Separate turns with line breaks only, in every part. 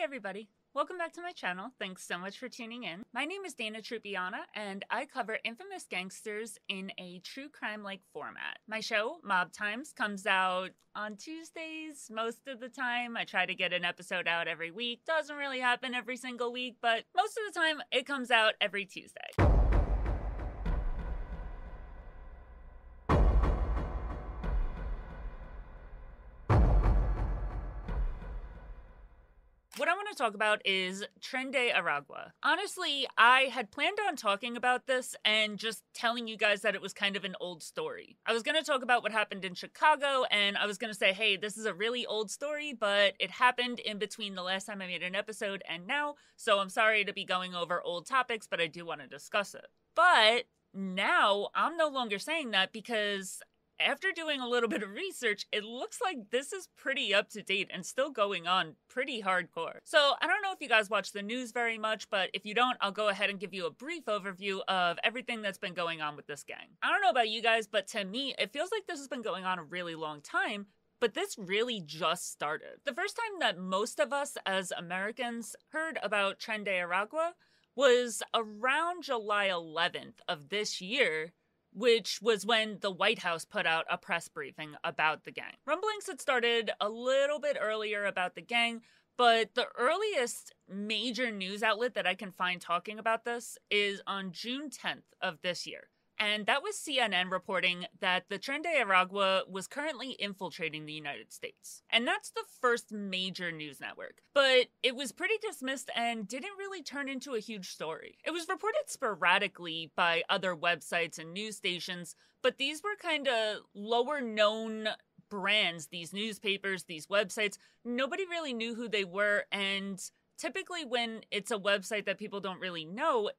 everybody. Welcome back to my channel. Thanks so much for tuning in. My name is Dana Trupiana, and I cover infamous gangsters in a true crime-like format. My show, Mob Times, comes out on Tuesdays most of the time. I try to get an episode out every week. Doesn't really happen every single week, but most of the time it comes out every Tuesday. What I want to talk about is Tren De Aragua. Honestly, I had planned on talking about this and just telling you guys that it was kind of an old story. I was going to talk about what happened in Chicago, and I was going to say, hey, this is a really old story, but it happened in between the last time I made an episode and now, so I'm sorry to be going over old topics, but I do want to discuss it. But now I'm no longer saying that because after doing a little bit of research, it looks like this is pretty up to date and still going on pretty hardcore. So I don't know if you guys watch the news very much, but if you don't, I'll go ahead and give you a brief overview of everything that's been going on with this gang. I don't know about you guys, but to me, it feels like this has been going on a really long time, but this really just started. The first time that most of us as Americans heard about Tren De Aragua was around July 11th of this year, which was when the White House put out a press briefing about the gang. Rumblings had started a little bit earlier about the gang, but the earliest major news outlet that I can find talking about this is on June 10th of this year. And that was CNN reporting that the Tren De Aragua was currently infiltrating the United States. And that's the first major news network. But it was pretty dismissed and didn't really turn into a huge story. It was reported sporadically by other websites and news stations, but these were kind of lower known brands, these newspapers, these websites. Nobody really knew who they were, and typically when it's a website that people don't really know,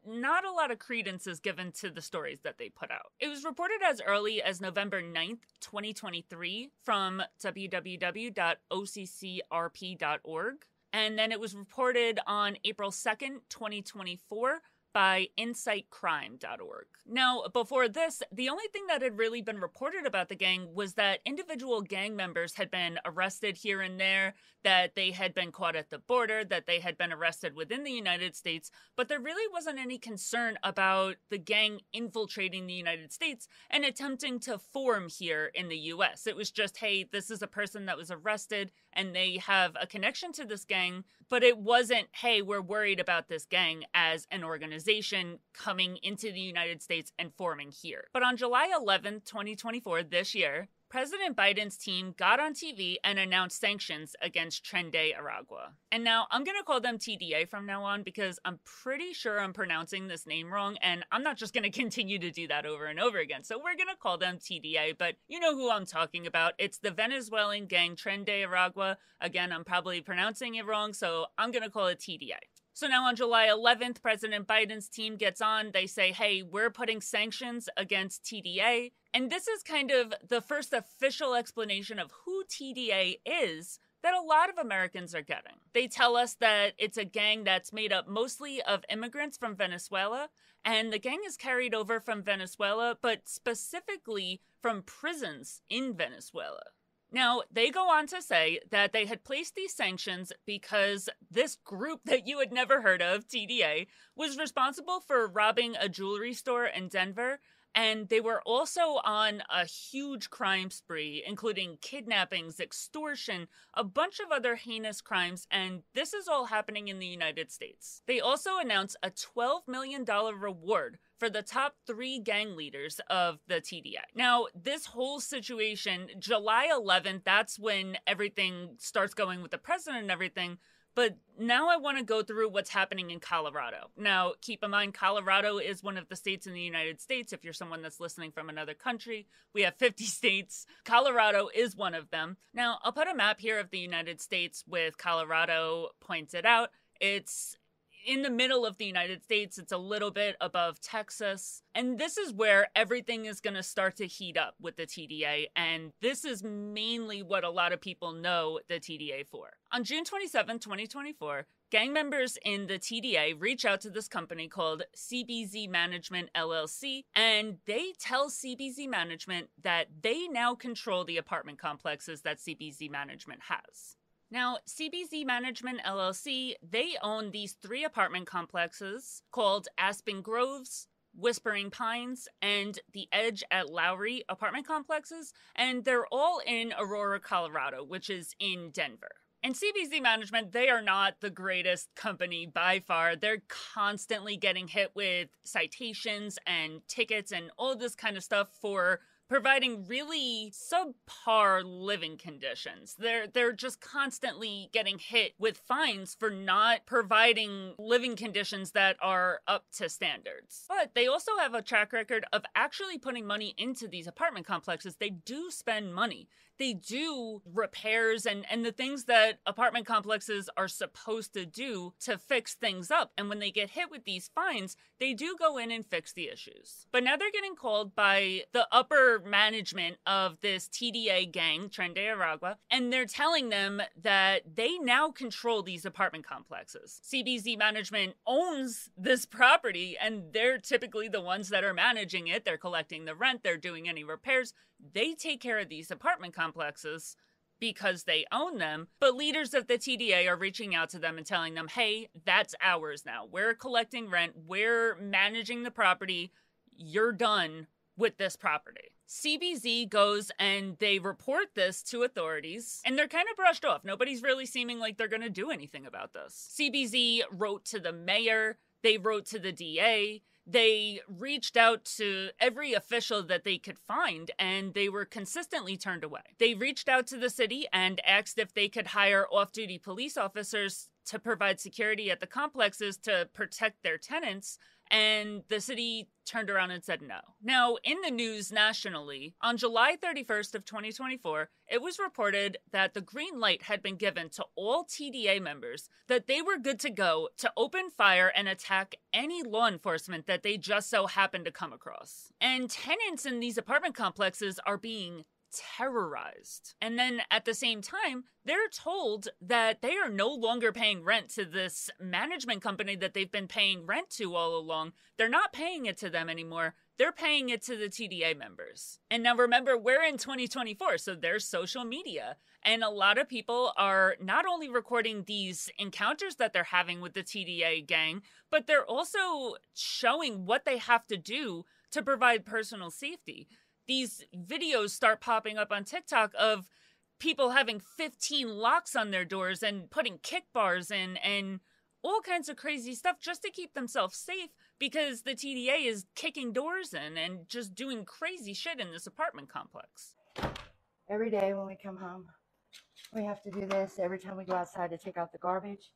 not a lot of credence is given to the stories that they put out. It was reported as early as November 9th, 2023 from www.occrp.org. And then it was reported on April 2nd, 2024 by insightcrime.org. Now, before this, the only thing that had really been reported about the gang was that individual gang members had been arrested here and there, that they had been caught at the border, that they had been arrested within the United States, but there really wasn't any concern about the gang infiltrating the United States and attempting to form here in the US. It was just, hey, this is a person that was arrested and they have a connection to this gang, but it wasn't, hey, we're worried about this gang as an organization coming into the United States and forming here. But on July 11th, 2024, this year, President Biden's team got on TV and announced sanctions against Tren De Aragua. And now I'm going to call them TDA from now on because I'm pretty sure I'm pronouncing this name wrong, and I'm not just going to continue to do that over and over again. So we're going to call them TDA, but you know who I'm talking about. It's the Venezuelan gang Tren De Aragua. Again, I'm probably pronouncing it wrong, so I'm going to call it TDA. So now on July 11th, President Biden's team gets on. They say, hey, we're putting sanctions against TDA. And this is kind of the first official explanation of who TDA is that a lot of Americans are getting. They tell us that it's a gang that's made up mostly of immigrants from Venezuela, and the gang is carried over from Venezuela, but specifically from prisons in Venezuela. Now, they go on to say that they had placed these sanctions because this group that you had never heard of, TDA, was responsible for robbing a jewelry store in Denver, and they were also on a huge crime spree, including kidnappings, extortion, a bunch of other heinous crimes, and this is all happening in the United States. They also announced a $12 million reward for the top 3 gang leaders of the TDA. Now, this whole situation, July 11th, that's when everything starts going with the president and everything. But now I want to go through what's happening in Colorado. Now, keep in mind, Colorado is one of the states in the United States. If you're someone that's listening from another country, we have 50 states. Colorado is one of them. Now, I'll put a map here of the United States with Colorado pointed out. It's in the middle of the United States. It's a little bit above Texas. And this is where everything is going to start to heat up with the TDA. And this is mainly what a lot of people know the TDA for. On June 27, 2024, gang members in the TDA reach out to this company called CBZ Management LLC, and they tell CBZ Management that they now control the apartment complexes that CBZ Management has. Now, CBZ Management LLC, they own these 3 apartment complexes called Aspen Groves, Whispering Pines, and the Edge at Lowry apartment complexes, and they're all in Aurora, Colorado, which is in Denver. And CBZ Management, they are not the greatest company by far. They're constantly getting hit with citations and tickets and all this kind of stuff for providing really subpar living conditions. They're just constantly getting hit with fines for not providing living conditions that are up to standards. But they also have a track record of actually putting money into these apartment complexes. They do spend money. They do repairs and the things that apartment complexes are supposed to do to fix things up. And when they get hit with these fines, they do go in and fix the issues. But now they're getting called by the upper management of this TDA gang, Tren De Aragua, and they're telling them that they now control these apartment complexes. CBZ Management owns this property, and they're typically the ones that are managing it. They're collecting the rent, they're doing any repairs. They take care of these apartment complexes because they own them, but leaders of the TDA are reaching out to them and telling them, hey, that's ours now. We're collecting rent, we're managing the property, you're done with this property. CBZ goes and they report this to authorities, and they're kind of brushed off. Nobody's really seeming like they're going to do anything about this. CBZ wrote to the mayor, they wrote to the DA, they reached out to every official that they could find, and they were consistently turned away. They reached out to the city and asked if they could hire off-duty police officers to provide security at the complexes to protect their tenants, and the city turned around and said no. Now, in the news nationally, on July 31st of 2024, it was reported that the green light had been given to all TDA members that they were good to go to open fire and attack any law enforcement that they just so happened to come across. And tenants in these apartment complexes are being terrorized. And then at the same time, they're told that they are no longer paying rent to this management company that they've been paying rent to all along. They're not paying it to them anymore. They're paying it to the TDA members. And now remember, we're in 2024, so there's social media. And a lot of people are not only recording these encounters that they're having with the TDA gang, but they're also showing what they have to do to provide personal safety. These videos start popping up on TikTok of people having 15 locks on their doors and putting kick bars in and all kinds of crazy stuff just to keep themselves safe because the TDA is kicking doors in and just doing crazy shit in this apartment complex.
Every day when we come home, we have to do this. Every time we go outside to take out the garbage,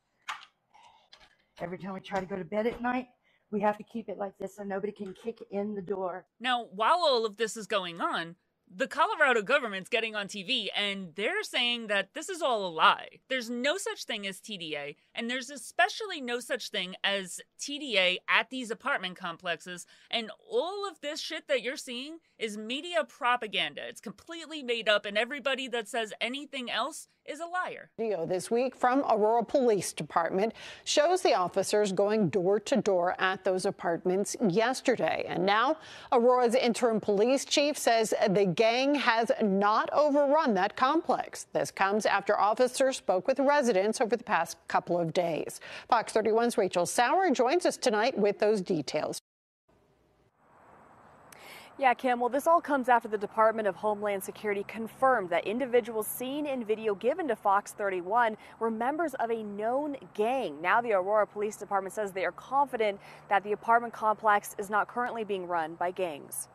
every time we try to go to bed at night, we have to keep it like this so nobody can kick in the door.
Now, while all of this is going on, the Colorado government's getting on TV and they're saying that this is all a lie. There's no such thing as TDA, and there's especially no such thing as TDA at these apartment complexes, and all of this shit that you're seeing is media propaganda. It's completely made up, and everybody that says anything else is a liar.
Video this week from Aurora Police Department shows the officers going door to door at those apartments yesterday. And now Aurora's interim police chief says the gang has not overrun that complex. This comes after officers spoke with residents over the past couple of days. Fox 31's Rachel Sauer joins us tonight with those details.
Yeah, Kim, well, this all comes after the Department of Homeland Security confirmed that individuals seen in video given to Fox 31 were members of a known gang. Now the Aurora Police Department says they are confident that the apartment complex is not currently being run by gangs.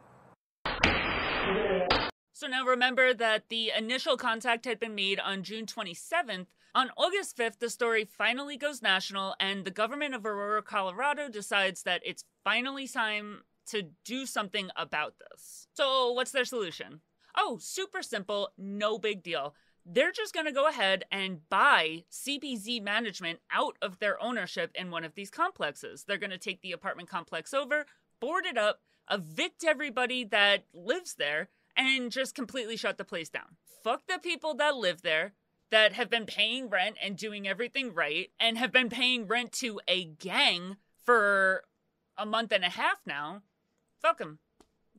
So now remember that the initial contact had been made on June 27th. On August 5th, the story finally goes national, and the government of Aurora, Colorado decides that it's finally time to do something about this. So what's their solution? Oh, super simple, no big deal. They're just going to go ahead and buy CBZ Management out of their ownership in one of these complexes. They're going to take the apartment complex over, board it up, evict everybody that lives there, and just completely shut the place down. Fuck the people that live there, that have been paying rent and doing everything right, and have been paying rent to a gang for a month and a half now. Fuck them.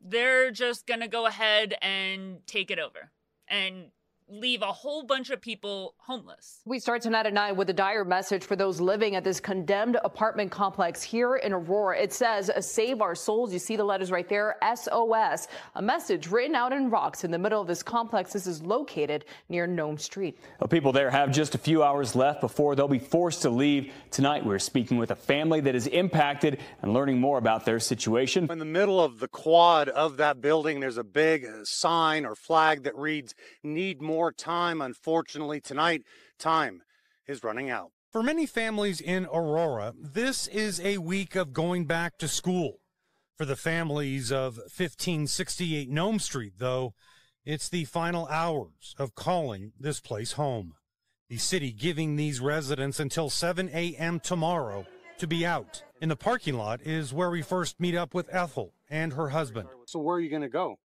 They're just gonna go ahead and take it over. And leave a whole bunch of people homeless.
We start tonight at 9 with a dire message for those living at this condemned apartment complex here in Aurora. It says, "Save our souls." You see the letters right there, SOS. A message written out in rocks in the middle of this complex. This is located near Nome Street.
Well, people there have just a few hours left before they'll be forced to leave. Tonight, we're speaking with a family that is impacted and learning more about their situation.
In the middle of the quad of that building, there's a big sign or flag that reads, "Need more time." Unfortunately, tonight, time is running out. For many families in Aurora, this is a week of going back to school. For the families of 1568 Nome Street, though, it's the final hours of calling this place home. The city giving these residents until 7 a.m. tomorrow to be out. In the parking lot is where we first meet up with Ethel and her husband. So where are you going to go?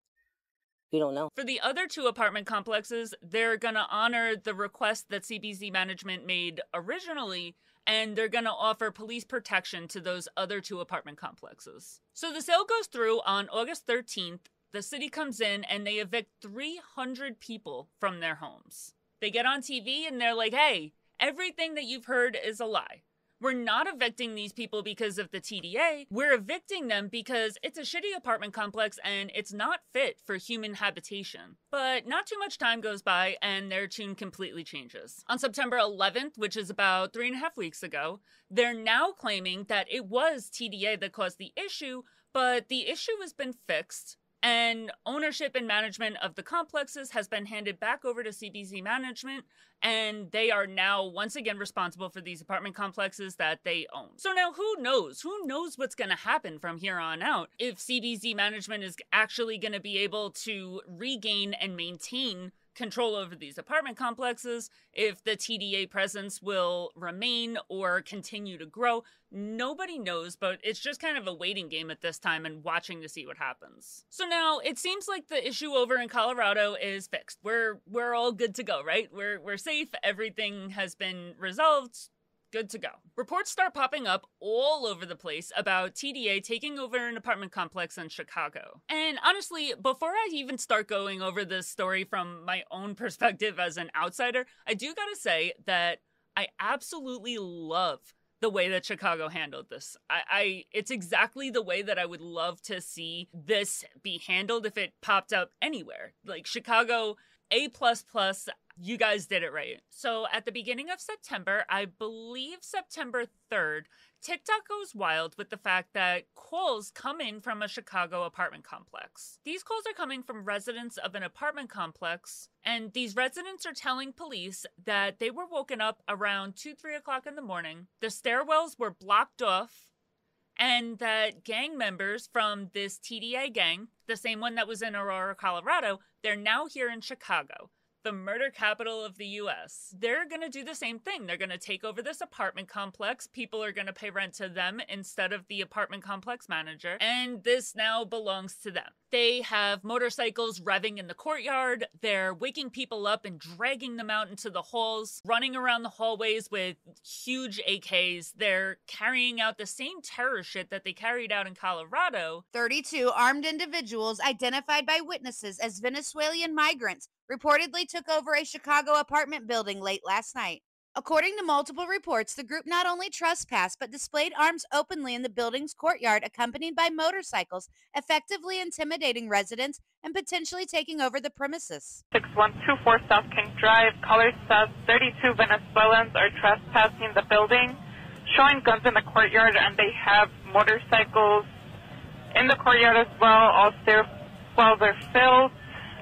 We don't know.
For the other two apartment complexes, they're going to honor the request that CBZ management made originally, and they're going to offer police protection to those other two apartment complexes. So the sale goes through on August 13th. The city comes in and they evict 300 people from their homes. They get on TV and they're like, "Hey, everything that you've heard is a lie. We're not evicting these people because of the TDA. We're evicting them because it's a shitty apartment complex and it's not fit for human habitation." But not too much time goes by and their tune completely changes. On September 11th, which is about 3.5 weeks ago, they're now claiming that it was TDA that caused the issue, but the issue has been fixed. And ownership and management of the complexes has been handed back over to CBZ management, and they are now once again responsible for these apartment complexes that they own. So now who knows? Who knows what's going to happen from here on out? If CBZ management is actually going to be able to regain and maintain control over these apartment complexes, if the TDA presence will remain or continue to grow. Nobody knows, but it's just kind of a waiting game at this time and watching to see what happens. So now it seems like the issue over in Colorado is fixed. We're all good to go, right? We're safe. Everything has been resolved. Good to go. Reports start popping up all over the place about TDA taking over an apartment complex in Chicago. And honestly, before I even start going over this story from my own perspective as an outsider, I do gotta say that I absolutely love the way that Chicago handled this. It's exactly the way that I would love to see this be handled if it popped up anywhere. Like Chicago, A++, you guys did it right. So at the beginning of September, I believe September 3rd, TikTok goes wild with the fact that calls come in from a Chicago apartment complex. These calls are coming from residents of an apartment complex, and these residents are telling police that they were woken up around 2-3 o'clock in the morning. The stairwells were blocked off, and that gang members from this TDA gang, the same one that was in Aurora, Colorado, they're now here in Chicago, the murder capital of the U.S. They're going to do the same thing. They're going to take over this apartment complex. People are going to pay rent to them instead of the apartment complex manager. And this now belongs to them. They have motorcycles revving in the courtyard. They're waking people up and dragging them out into the halls, running around the hallways with huge AKs. They're carrying out the same terror shit that they carried out in Colorado.
32 armed individuals identified by witnesses as Venezuelan migrants reportedly took over a Chicago apartment building late last night. According to multiple reports, the group not only trespassed but displayed arms openly in the building's courtyard, accompanied by motorcycles, effectively intimidating residents and potentially taking over the premises.
6124 South King Drive, caller says 32 Venezuelans are trespassing the building, showing guns in the courtyard, and they have motorcycles in the courtyard as well. All stairwells are filled.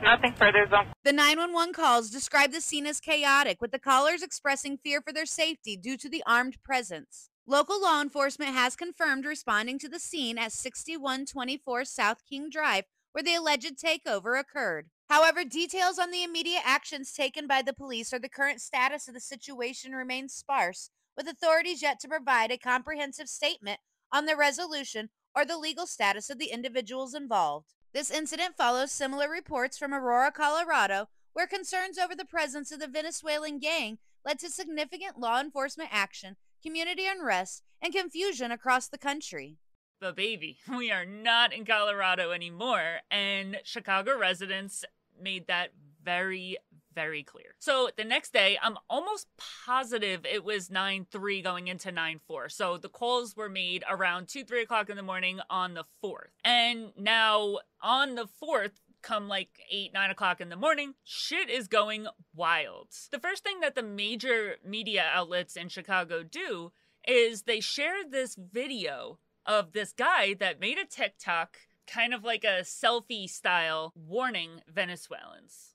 Nothing further is on.
The 911 calls describe the scene as chaotic, with the callers expressing fear for their safety due to the armed presence. Local law enforcement has confirmed responding to the scene at 6124 South King Drive, where the alleged takeover occurred. However, details on the immediate actions taken by the police or the current status of the situation remain sparse, with authorities yet to provide a comprehensive statement on the resolution or the legal status of the individuals involved. This incident follows similar reports from Aurora, Colorado, where concerns over the presence of the Venezuelan gang led to significant law enforcement action, community unrest, and confusion across the country.
But baby, we are not in Colorado anymore, and Chicago residents made that very, very clear. So the next day, I'm almost positive it was 9/3 going into 9/4. So the calls were made around 2-3 o'clock in the morning on the 4th. And now on the 4th, come like 8-9 o'clock in the morning, shit is going wild. The first thing that the major media outlets in Chicago do is they share this video of this guy that made a TikTok, kind of like a selfie style, warning Venezuelans.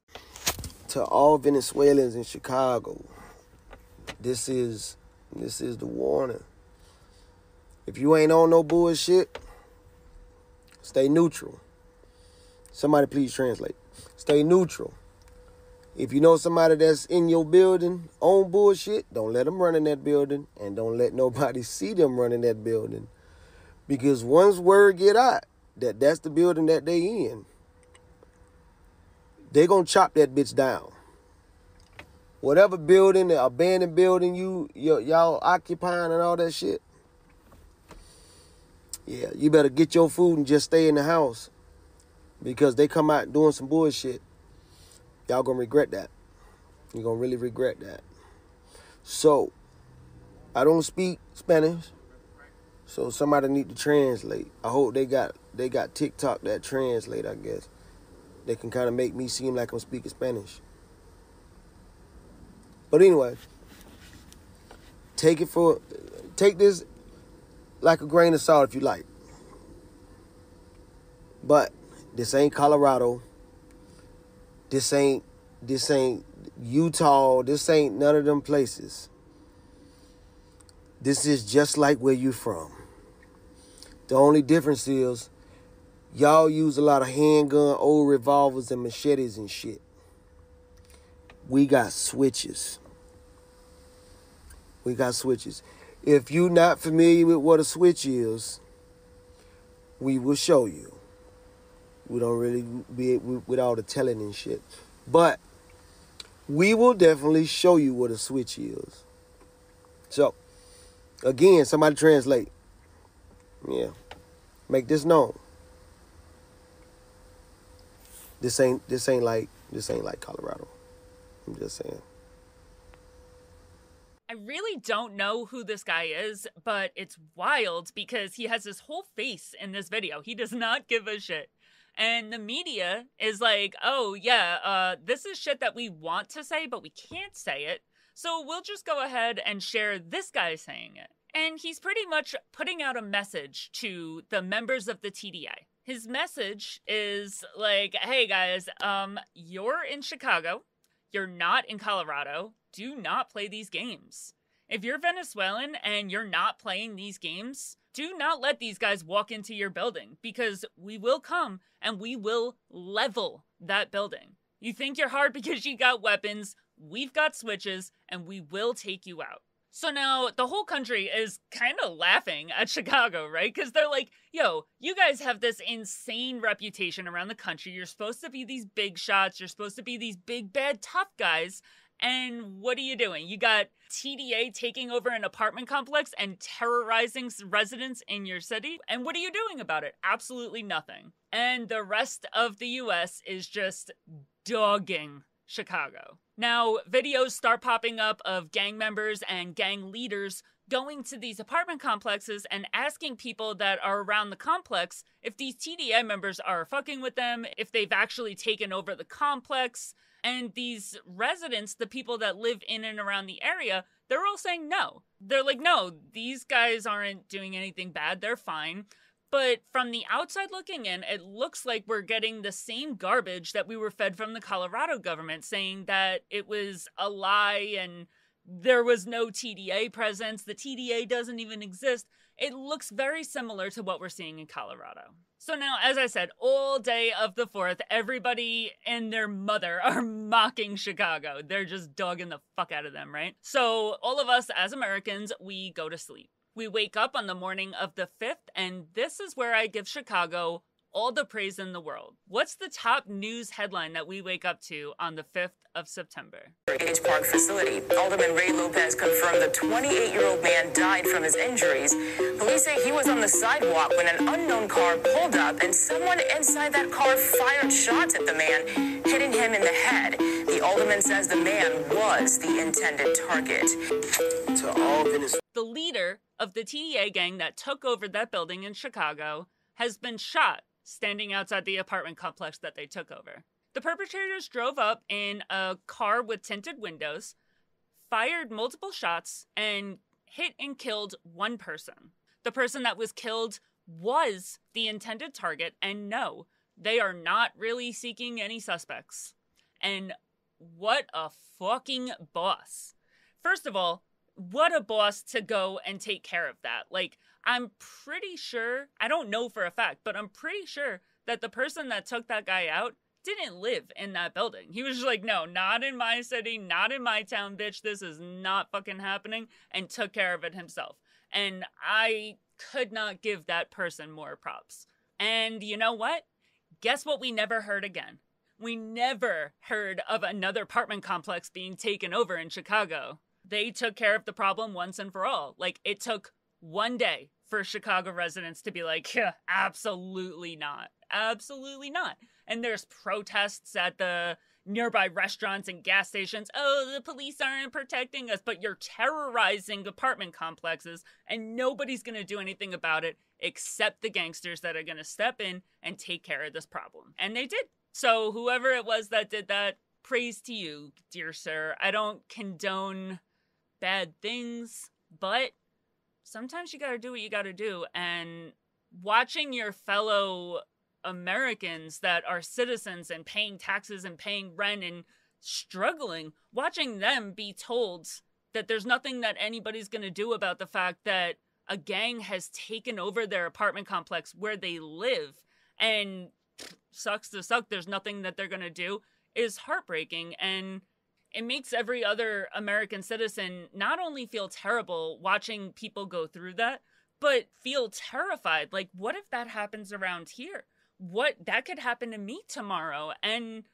To all Venezuelans in Chicago, this is the warning. If you ain't on no bullshit, stay neutral. Somebody please translate. Stay neutral. If you know somebody that's in your building on bullshit, don't let them run in that building, and don't let nobody see them run in that building. Because once word get out that that's the building that they in, they gonna chop that bitch down. Whatever building, the abandoned building y'all occupying and all that shit, yeah, you better get your food and just stay in the house. Because they come out doing some bullshit, y'all gonna regret that. You're gonna really regret that. So, I don't speak Spanish, so somebody need to translate. I hope they got TikTok that translate, I guess. They can kind of make me seem like I'm speaking Spanish. But anyway, take this like a grain of salt if you like. But this ain't Colorado. This ain't Utah. This ain't none of them places. This is just like where you from. The only difference is y'all use a lot of handgun, old revolvers, and machetes and shit. We got switches. We got switches. If you're not familiar with what a switch is, we will show you. We don't really be with all the telling and shit. But we will definitely show you what a switch is. So, again, somebody translate. Yeah. Make this known. This ain't like Colorado. I'm just saying.
I really don't know who this guy is, but it's wild because he has his whole face in this video. He does not give a shit. And the media is like, oh, yeah, this is shit that we want to say, but we can't say it. So we'll just go ahead and share this guy saying it. And he's pretty much putting out a message to the members of the TDA. His message is like, hey, guys, you're in Chicago. You're not in Colorado. Do not play these games. If you're Venezuelan and you're not playing these games, do not let these guys walk into your building because we will come and we will level that building. You think you're hard because you got weapons, we've got switches, and we will take you out. So now the whole country is kind of laughing at Chicago, right? Because they're like, yo, you guys have this insane reputation around the country. You're supposed to be these big shots. You're supposed to be these big, bad, tough guys. And what are you doing? You got TDA taking over an apartment complex and terrorizing residents in your city? And what are you doing about it? Absolutely nothing. And the rest of the U.S. is just dogging Chicago. Now, videos start popping up of gang members and gang leaders going to these apartment complexes and asking people that are around the complex if these TDA members are fucking with them, if they've actually taken over the complex. And these residents, the people that live in and around the area, they're all saying no. They're like, no, these guys aren't doing anything bad. They're fine. But from the outside looking in, it looks like we're getting the same garbage that we were fed from the Colorado government, saying that it was a lie and there was no TDA presence. The TDA doesn't even exist. It looks very similar to what we're seeing in Colorado. So now, as I said, all day of the 4th, everybody and their mother are mocking Chicago. They're just dogging the fuck out of them, right? So all of us as Americans, we go to sleep. We wake up on the morning of the 5th, and this is where I give Chicago all the praise in the world. What's the top news headline that we wake up to on the 5th of September?
H Park facility. Alderman Ray Lopez confirmed the 28-year-old man died from his injuries. Police say he was on the sidewalk when an unknown car pulled up and someone inside that car fired shots at the man, hitting him in the head. The alderman says the man was the intended target.
To all Venezuelans.
The leader of the TDA gang that took over that building in Chicago has been shot standing outside the apartment complex that they took over. The perpetrators drove up in a car with tinted windows, fired multiple shots, and hit and killed one person. The person that was killed was the intended target, and no, they are not really seeking any suspects. And what a fucking boss. First of all, what a boss to go and take care of that. Like, I'm pretty sure, I don't know for a fact, but I'm pretty sure that the person that took that guy out didn't live in that building. He was just like, no, not in my city, not in my town, bitch. This is not fucking happening, and took care of it himself. And I could not give that person more props. And you know what? Guess what we never heard again? We never heard of another apartment complex being taken over in Chicago. They took care of the problem once and for all. Like, it took one day for Chicago residents to be like, yeah, absolutely not. Absolutely not. And there's protests at the nearby restaurants and gas stations. Oh, the police aren't protecting us, but you're terrorizing apartment complexes, and nobody's going to do anything about it except the gangsters that are going to step in and take care of this problem. And they did. So whoever it was that did that, praise to you, dear sir. I don't condone bad things, but sometimes you gotta do what you gotta do. And watching your fellow Americans that are citizens and paying taxes and paying rent and struggling, watching them be told that there's nothing that anybody's gonna do about the fact that a gang has taken over their apartment complex where they live, and sucks to suck, there's nothing that they're gonna do, is heartbreaking. And it makes every other American citizen not only feel terrible watching people go through that, but feel terrified. Like, what if that happens around here? That could happen to me tomorrow. And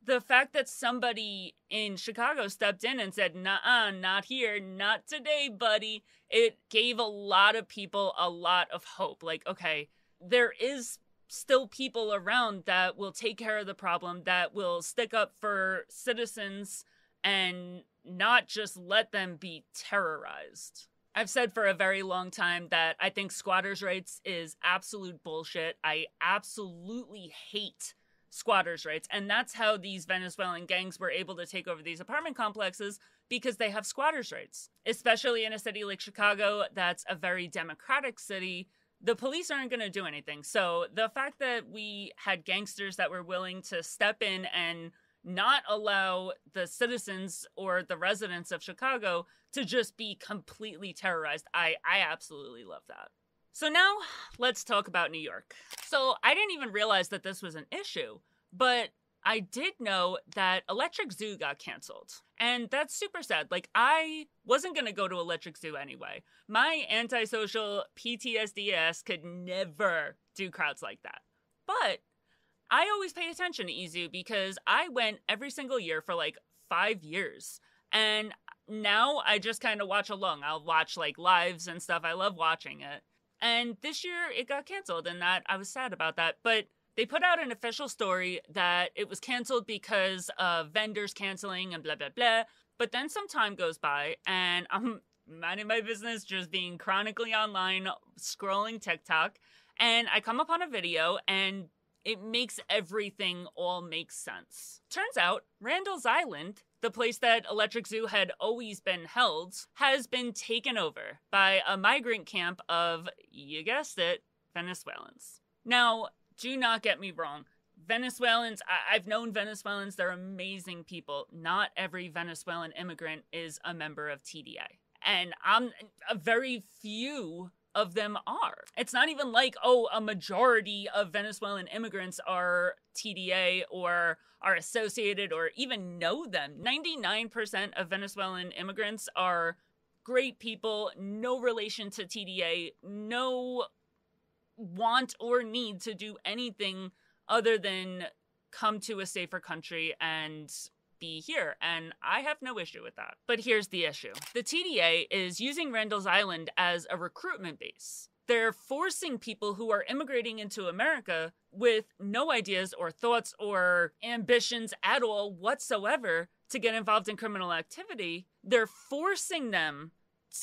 the fact that somebody in Chicago stepped in and said, nah, not here, not today, buddy, it gave a lot of people a lot of hope. Like, okay, there is still people around that will take care of the problem, that will stick up for citizens and not just let them be terrorized. I've said for a very long time that I think squatters' rights is absolute bullshit. I absolutely hate squatters' rights. And that's how these Venezuelan gangs were able to take over these apartment complexes, because they have squatters' rights. Especially in a city like Chicago, that's a very democratic city. The police aren't going to do anything. So the fact that we had gangsters that were willing to step in and not allow the citizens or the residents of Chicago to just be completely terrorized, I absolutely love that. So now let's talk about New York. So I didn't even realize that this was an issue, but I did know that Electric Zoo got canceled. And that's super sad. Like, I wasn't going to go to Electric Zoo anyway. My antisocial PTSD ass could never do crowds like that. But I always pay attention to EZoo because I went every single year for like 5 years. And now I just kind of watch along. I'll watch like lives and stuff. I love watching it. And this year it got canceled, and that I was sad about that. But they put out an official story that it was canceled because of vendors canceling and blah, blah, blah. But then some time goes by, and I'm minding my business, just being chronically online, scrolling TikTok. And I come upon a video, and it makes everything all make sense. Turns out, Randall's Island, the place that Electric Zoo had always been held, has been taken over by a migrant camp of, you guessed it, Venezuelans. Now, do not get me wrong. Venezuelans, I've known Venezuelans, they're amazing people. Not every Venezuelan immigrant is a member of TDA. And a very few of them are. It's not even like, oh, a majority of Venezuelan immigrants are TDA or are associated or even know them. 99% of Venezuelan immigrants are great people, no relation to TDA, no want or need to do anything other than come to a safer country and be here, and I have no issue with that. But here's the issue. The TDA is using Randall's Island as a recruitment base. They're forcing people who are immigrating into America with no ideas or thoughts or ambitions at all whatsoever to get involved in criminal activity. They're forcing them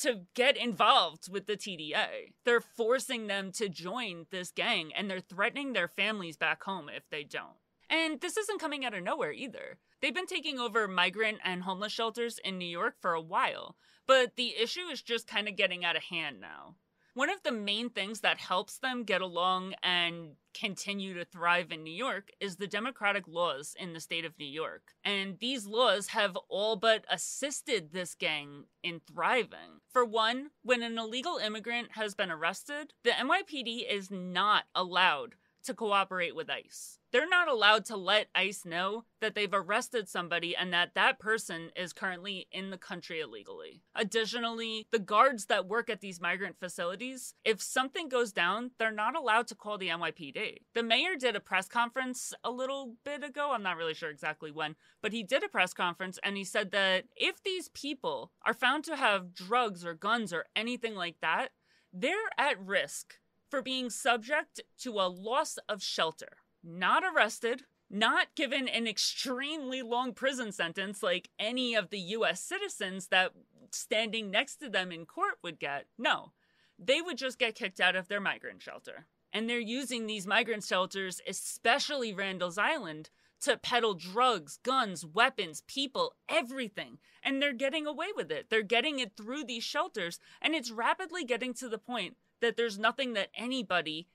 to get involved with the TDA. They're forcing them to join this gang, and they're threatening their families back home if they don't. And this isn't coming out of nowhere either. They've been taking over migrant and homeless shelters in New York for a while, but the issue is just kind of getting out of hand now. One of the main things that helps them get along and continue to thrive in New York is the democratic laws in the state of New York. And these laws have all but assisted this gang in thriving. For one, when an illegal immigrant has been arrested, the NYPD is not allowed to cooperate with ICE. They're not allowed to let ICE know that they've arrested somebody and that that person is currently in the country illegally. Additionally, the guards that work at these migrant facilities, if something goes down, they're not allowed to call the NYPD. The mayor did a press conference a little bit ago, I'm not really sure exactly when, but he did a press conference and he said that if these people are found to have drugs or guns or anything like that, they're at risk for being subject to a loss of shelter. Not arrested, not given an extremely long prison sentence like any of the US citizens that standing next to them in court would get. No, they would just get kicked out of their migrant shelter. And they're using these migrant shelters, especially Randall's Island, to peddle drugs, guns, weapons, people, everything. And they're getting away with it. They're getting it through these shelters, and it's rapidly getting to the point that there's nothing that anybody,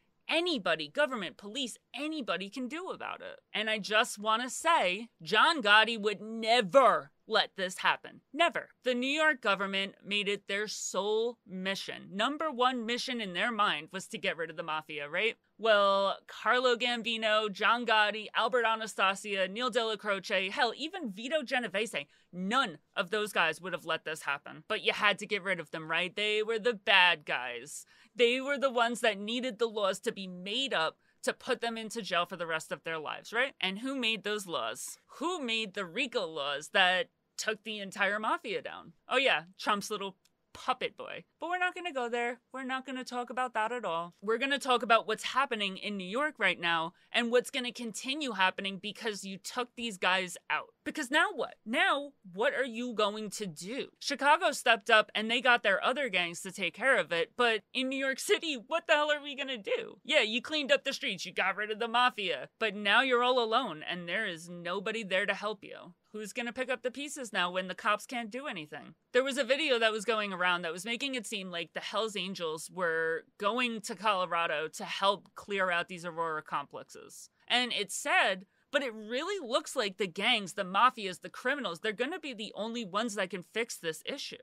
government, police, anybody can do about it. And I just want to say, John Gotti would never let this happen. Never. The New York government made it their sole mission. Number one mission in their mind was to get rid of the mafia, right? Well, Carlo Gambino, John Gotti, Albert Anastasia, Neil Della Croce, hell, even Vito Genovese, none of those guys would have let this happen. But you had to get rid of them, right? They were the bad guys. They were the ones that needed the laws to be made up to put them into jail for the rest of their lives, right? And who made those laws? Who made the RICO laws that took the entire mafia down? Oh yeah, Trump's little puppet boy. But we're not going to go there. We're not going to talk about that at all. We're going to talk about what's happening in New York right now and what's going to continue happening because you took these guys out. Because now what? Now, what are you going to do? Chicago stepped up and they got their other gangs to take care of it. But in New York City, what the hell are we going to do? Yeah, you cleaned up the streets. You got rid of the mafia. But now you're all alone and there is nobody there to help you. Who's going to pick up the pieces now when the cops can't do anything? There was a video that was going around that was making it seem like the Hells Angels were going to Colorado to help clear out these Aurora complexes. And it's sad, but it really looks like the gangs, the mafias, the criminals, they're going to be the only ones that can fix this issue.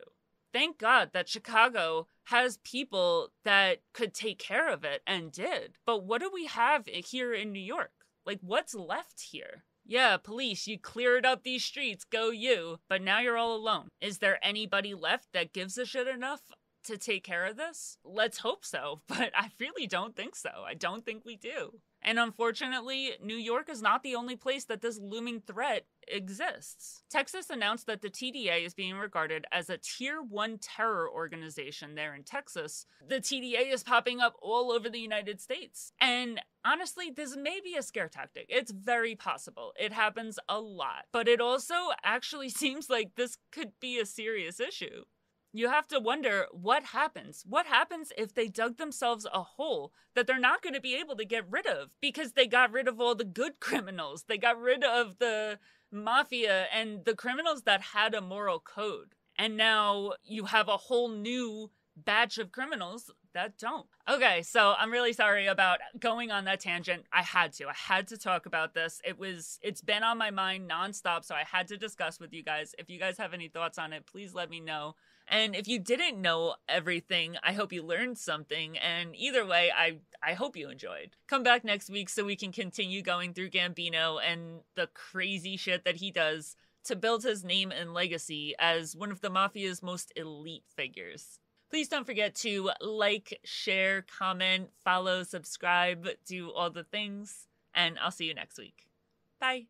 Thank God that Chicago has people that could take care of it and did. But what do we have here in New York? Like, what's left here? Yeah, police, you cleared up these streets, go you, but now you're all alone. Is there anybody left that gives a shit enough to take care of this? Let's hope so, but I really don't think so. I don't think we do. And unfortunately, New York is not the only place that this looming threat exists. Texas announced that the TDA is being regarded as a Tier 1 terror organization there in Texas. The TDA is popping up all over the United States. And honestly, this may be a scare tactic. It's very possible. It happens a lot. But it also actually seems like this could be a serious issue. You have to wonder what happens. What happens if they dug themselves a hole that they're not going to be able to get rid of because they got rid of all the good criminals. They got rid of the mafia and the criminals that had a moral code. And now you have a whole new batch of criminals that don't. Okay, so I'm really sorry about going on that tangent. I had to talk about this. It's been on my mind nonstop, so I had to discuss with you guys. If you guys have any thoughts on it, please let me know. And if you didn't know everything, I hope you learned something. And either way, I hope you enjoyed. Come back next week so we can continue going through Gambino and the crazy shit that he does to build his name and legacy as one of the mafia's most elite figures. Please don't forget to like, share, comment, follow, subscribe, do all the things, and I'll see you next week. Bye.